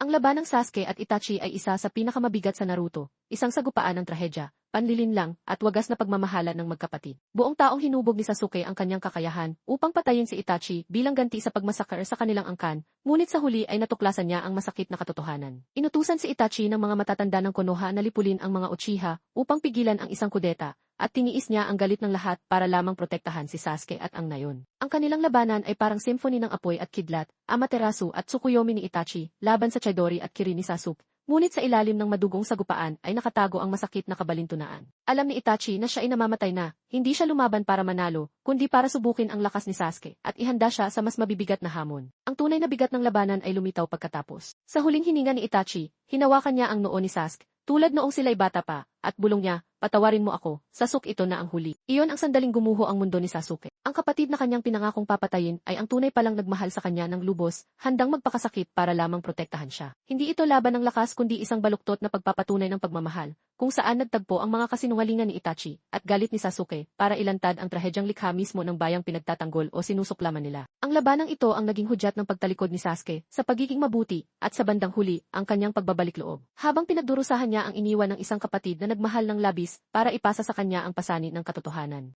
Ang laban ng Sasuke at Itachi ay isa sa pinakamabigat sa Naruto, isang sagupaan ng trahedya, panlilinlang, at wagas na pagmamahala ng magkapatid. Buong taong hinubog ni Sasuke ang kanyang kakayahan upang patayin si Itachi bilang ganti sa pagmasakar sa kanilang angkan, ngunit sa huli ay natuklasan niya ang masakit na katotohanan. Inutusan si Itachi ng mga matatanda ng Konoha na lipulin ang mga Uchiha upang pigilan ang isang kudeta, at tiniis niya ang galit ng lahat para lamang protektahan si Sasuke at ang Nayon. Ang kanilang labanan ay parang symphony ng apoy at kidlat, Amaterasu at Tsukuyomi ni Itachi laban sa Chidori at Kirin ni Sasuke. Ngunit sa ilalim ng madugong sagupaan ay nakatago ang masakit na kabalintunaan. Alam ni Itachi na siya ay namamatay na, hindi siya lumaban para manalo, kundi para subukin ang lakas ni Sasuke, at ihanda siya sa mas mabibigat na hamon. Ang tunay na bigat ng labanan ay lumitaw pagkatapos. Sa huling hininga ni Itachi, hinawakan niya ang noo ni Sasuke, tulad noong sila'y bata pa, at bulong niya, "Patawarin mo ako, Sasuke, ito na ang huli." Iyon ang sandaling gumuho ang mundo ni Sasuke. Ang kapatid na kanyang pinangakong papatayin ay ang tunay palang nagmahal sa kanya ng lubos, handang magpakasakit para lamang protektahan siya. Hindi ito laban ng lakas kundi isang baluktot na pagpapatunay ng pagmamahal, kung saan nagtagpo ang mga kasinungalingan ni Itachi at galit ni Sasuke para ilantad ang trahedyang likha mismo ng bayang pinagtatanggol o sinusuklaman nila. Ang labanang ito ang naging hudyat ng pagtalikod ni Sasuke sa pagiging mabuti at sa bandang huli ang kanyang pagbabalik loob. Habang pinagdurusahan niya ang iniwan ng isang kapatid na nagmahal ng labis para ipasa sa kanya ang pasanin ng katotohanan.